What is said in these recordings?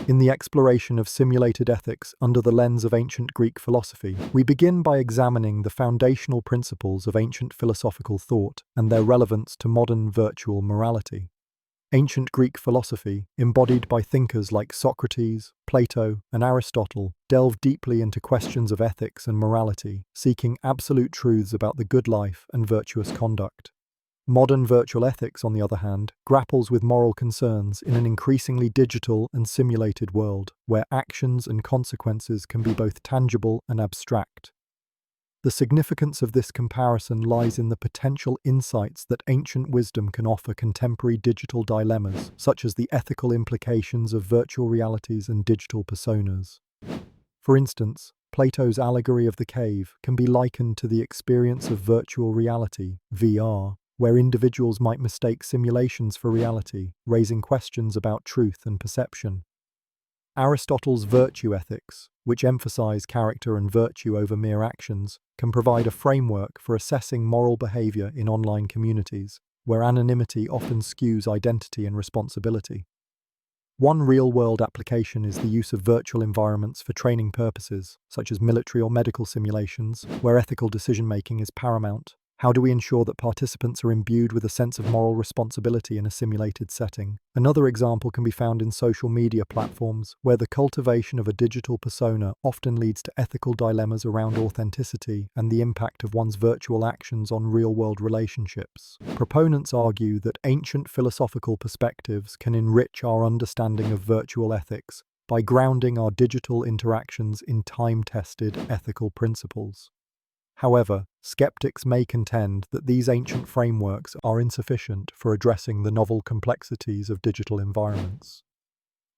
In the exploration of simulated ethics under the lens of ancient Greek philosophy, we begin by examining the foundational principles of ancient philosophical thought and their relevance to modern virtual morality. Ancient Greek philosophy, embodied by thinkers like Socrates, Plato, and Aristotle, delved deeply into questions of ethics and morality, seeking absolute truths about the good life and virtuous conduct. Modern virtual ethics, on the other hand, grapples with moral concerns in an increasingly digital and simulated world, where actions and consequences can be both tangible and abstract. The significance of this comparison lies in the potential insights that ancient wisdom can offer contemporary digital dilemmas, such as the ethical implications of virtual realities and digital personas. For instance, Plato's allegory of the cave can be likened to the experience of virtual reality, VR, where individuals might mistake simulations for reality, raising questions about truth and perception. Aristotle's virtue ethics, which emphasize character and virtue over mere actions, can provide a framework for assessing moral behavior in online communities, where anonymity often skews identity and responsibility. One real-world application is the use of virtual environments for training purposes, such as military or medical simulations, where ethical decision-making is paramount. How do we ensure that participants are imbued with a sense of moral responsibility in a simulated setting? Another example can be found in social media platforms, where the cultivation of a digital persona often leads to ethical dilemmas around authenticity and the impact of one's virtual actions on real-world relationships. Proponents argue that ancient philosophical perspectives can enrich our understanding of virtual ethics by grounding our digital interactions in time-tested ethical principles. However, skeptics may contend that these ancient frameworks are insufficient for addressing the novel complexities of digital environments.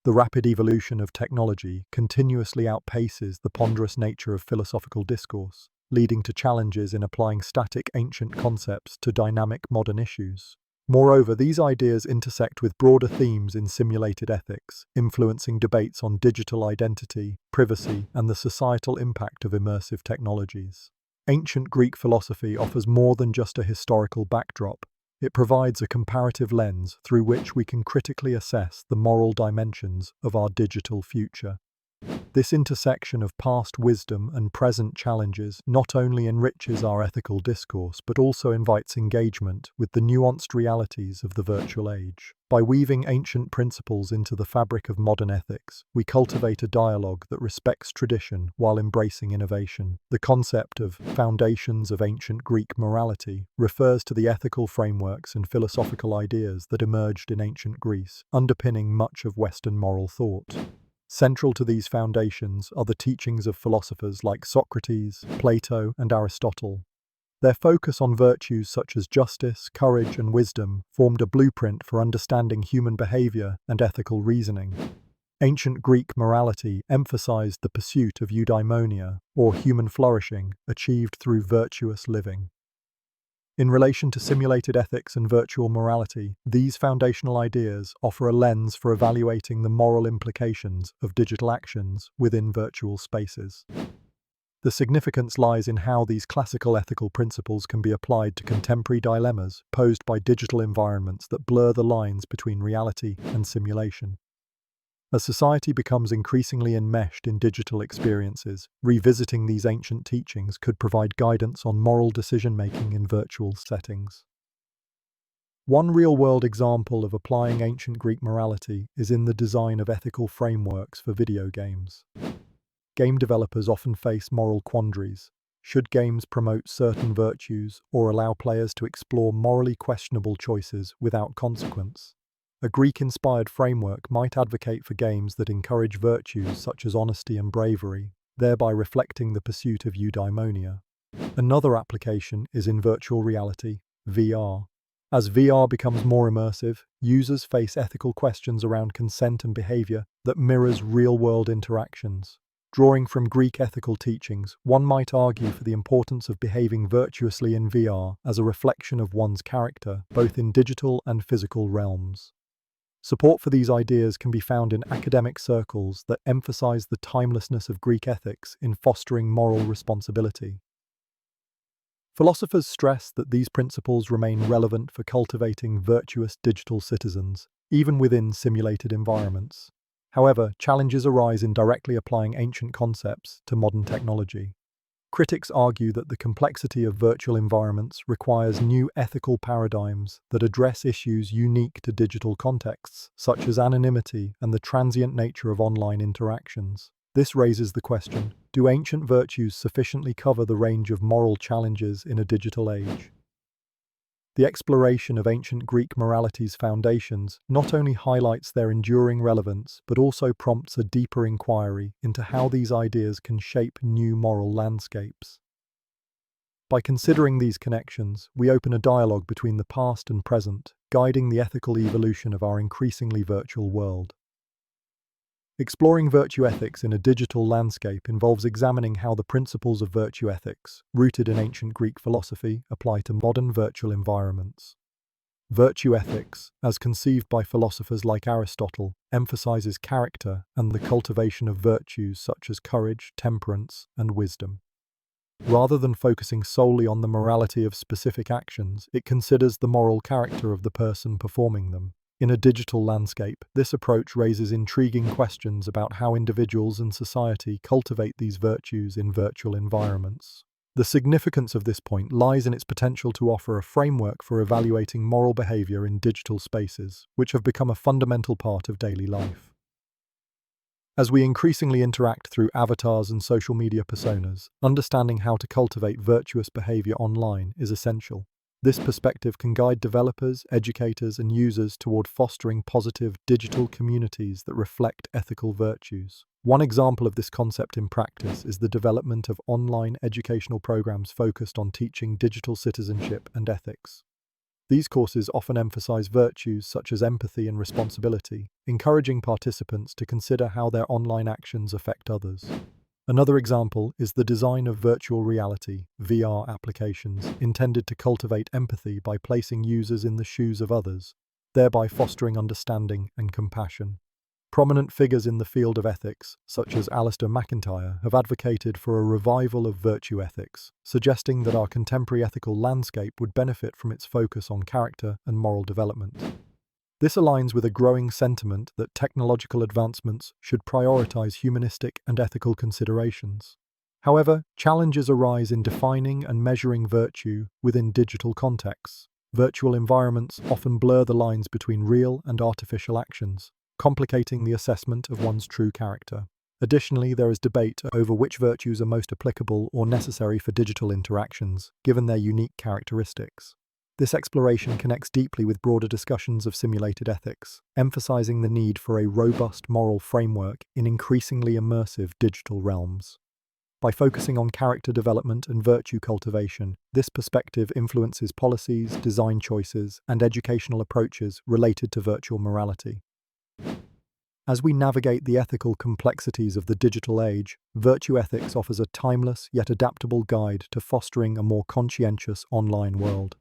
The rapid evolution of technology continuously outpaces the ponderous nature of philosophical discourse, leading to challenges in applying static ancient concepts to dynamic modern issues. Moreover, these ideas intersect with broader themes in simulated ethics, influencing debates on digital identity, privacy, and the societal impact of immersive technologies. Ancient Greek philosophy offers more than just a historical backdrop. It provides a comparative lens through which we can critically assess the moral dimensions of our digital future. This intersection of past wisdom and present challenges not only enriches our ethical discourse but also invites engagement with the nuanced realities of the virtual age. By weaving ancient principles into the fabric of modern ethics, we cultivate a dialogue that respects tradition while embracing innovation. The concept of foundations of ancient Greek morality refers to the ethical frameworks and philosophical ideas that emerged in ancient Greece, underpinning much of Western moral thought. Central to these foundations are the teachings of philosophers like Socrates, Plato, and Aristotle. Their focus on virtues such as justice, courage, and wisdom formed a blueprint for understanding human behavior and ethical reasoning. Ancient Greek morality emphasized the pursuit of eudaimonia, or human flourishing, achieved through virtuous living. In relation to simulated ethics and virtual morality, these foundational ideas offer a lens for evaluating the moral implications of digital actions within virtual spaces. The significance lies in how these classical ethical principles can be applied to contemporary dilemmas posed by digital environments that blur the lines between reality and simulation. As society becomes increasingly enmeshed in digital experiences, revisiting these ancient teachings could provide guidance on moral decision-making in virtual settings. One real-world example of applying ancient Greek morality is in the design of ethical frameworks for video games. Game developers often face moral quandaries. Should games promote certain virtues or allow players to explore morally questionable choices without consequence? A Greek-inspired framework might advocate for games that encourage virtues such as honesty and bravery, thereby reflecting the pursuit of eudaimonia. Another application is in virtual reality, VR. As VR becomes more immersive, users face ethical questions around consent and behavior that mirrors real-world interactions. Drawing from Greek ethical teachings, one might argue for the importance of behaving virtuously in VR as a reflection of one's character, both in digital and physical realms. Support for these ideas can be found in academic circles that emphasize the timelessness of Greek ethics in fostering moral responsibility. Philosophers stress that these principles remain relevant for cultivating virtuous digital citizens, even within simulated environments. However, challenges arise in directly applying ancient concepts to modern technology. Critics argue that the complexity of virtual environments requires new ethical paradigms that address issues unique to digital contexts, such as anonymity and the transient nature of online interactions. This raises the question, do ancient virtues sufficiently cover the range of moral challenges in a digital age? The exploration of ancient Greek morality's foundations not only highlights their enduring relevance, but also prompts a deeper inquiry into how these ideas can shape new moral landscapes. By considering these connections, we open a dialogue between the past and present, guiding the ethical evolution of our increasingly virtual world. Exploring virtue ethics in a digital landscape involves examining how the principles of virtue ethics, rooted in ancient Greek philosophy, apply to modern virtual environments. Virtue ethics, as conceived by philosophers like Aristotle, emphasizes character and the cultivation of virtues such as courage, temperance, and wisdom. Rather than focusing solely on the morality of specific actions, it considers the moral character of the person performing them. In a digital landscape, this approach raises intriguing questions about how individuals and society cultivate these virtues in virtual environments. The significance of this point lies in its potential to offer a framework for evaluating moral behavior in digital spaces, which have become a fundamental part of daily life. As we increasingly interact through avatars and social media personas, understanding how to cultivate virtuous behavior online is essential. This perspective can guide developers, educators, and users toward fostering positive digital communities that reflect ethical virtues. One example of this concept in practice is the development of online educational programs focused on teaching digital citizenship and ethics. These courses often emphasize virtues such as empathy and responsibility, encouraging participants to consider how their online actions affect others. Another example is the design of virtual reality (VR) applications intended to cultivate empathy by placing users in the shoes of others, thereby fostering understanding and compassion. Prominent figures in the field of ethics, such as Alasdair MacIntyre, have advocated for a revival of virtue ethics, suggesting that our contemporary ethical landscape would benefit from its focus on character and moral development. This aligns with a growing sentiment that technological advancements should prioritize humanistic and ethical considerations. However, challenges arise in defining and measuring virtue within digital contexts. Virtual environments often blur the lines between real and artificial actions, complicating the assessment of one's true character. Additionally, there is debate over which virtues are most applicable or necessary for digital interactions, given their unique characteristics. This exploration connects deeply with broader discussions of simulated ethics, emphasizing the need for a robust moral framework in increasingly immersive digital realms. By focusing on character development and virtue cultivation, this perspective influences policies, design choices, and educational approaches related to virtual morality. As we navigate the ethical complexities of the digital age, virtue ethics offers a timeless yet adaptable guide to fostering a more conscientious online world.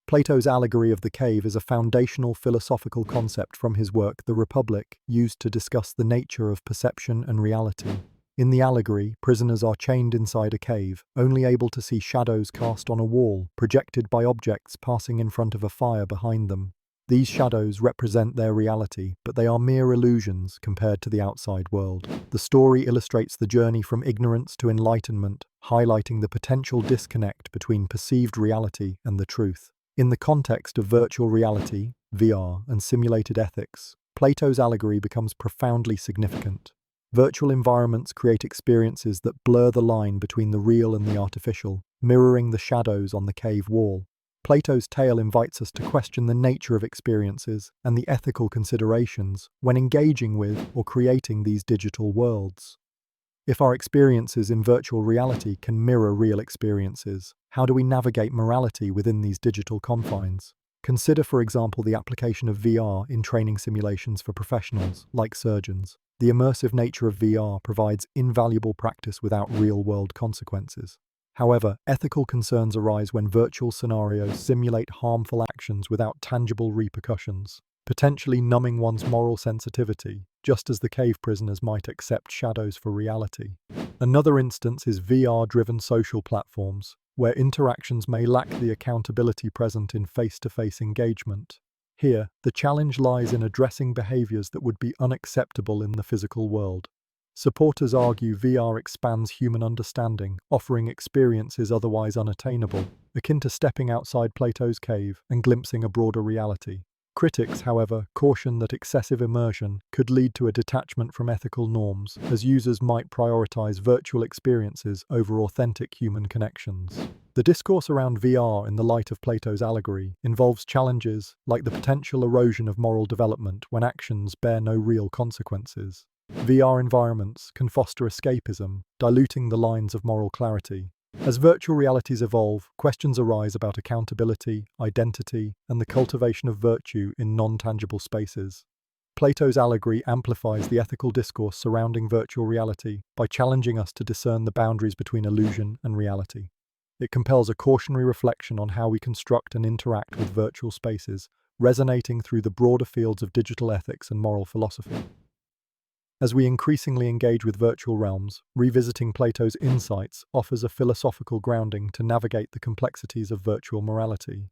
Plato's allegory of the cave is a foundational philosophical concept from his work The Republic, used to discuss the nature of perception and reality. In the allegory, prisoners are chained inside a cave, only able to see shadows cast on a wall, projected by objects passing in front of a fire behind them. These shadows represent their reality, but they are mere illusions compared to the outside world. The story illustrates the journey from ignorance to enlightenment, highlighting the potential disconnect between perceived reality and the truth. In the context of virtual reality, VR, and simulated ethics, Plato's allegory becomes profoundly significant. Virtual environments create experiences that blur the line between the real and the artificial, mirroring the shadows on the cave wall. Plato's tale invites us to question the nature of experiences and the ethical considerations when engaging with or creating these digital worlds. If our experiences in virtual reality can mirror real experiences, how do we navigate morality within these digital confines? Consider, for example, the application of VR in training simulations for professionals, like surgeons. The immersive nature of VR provides invaluable practice without real-world consequences. However, ethical concerns arise when virtual scenarios simulate harmful actions without tangible repercussions, potentially numbing one's moral sensitivity, just as the cave prisoners might accept shadows for reality. Another instance is VR-driven social platforms, where interactions may lack the accountability present in face-to-face engagement. Here, the challenge lies in addressing behaviors that would be unacceptable in the physical world. Supporters argue VR expands human understanding, offering experiences otherwise unattainable, akin to stepping outside Plato's cave and glimpsing a broader reality. Critics, however, caution that excessive immersion could lead to a detachment from ethical norms, as users might prioritize virtual experiences over authentic human connections. The discourse around VR in the light of Plato's allegory involves challenges like the potential erosion of moral development when actions bear no real consequences. VR environments can foster escapism, diluting the lines of moral clarity. As virtual realities evolve, questions arise about accountability, identity, and the cultivation of virtue in non-tangible spaces. Plato's allegory amplifies the ethical discourse surrounding virtual reality by challenging us to discern the boundaries between illusion and reality. It compels a cautionary reflection on how we construct and interact with virtual spaces, resonating through the broader fields of digital ethics and moral philosophy. As we increasingly engage with virtual realms, revisiting Plato's insights offers a philosophical grounding to navigate the complexities of virtual morality.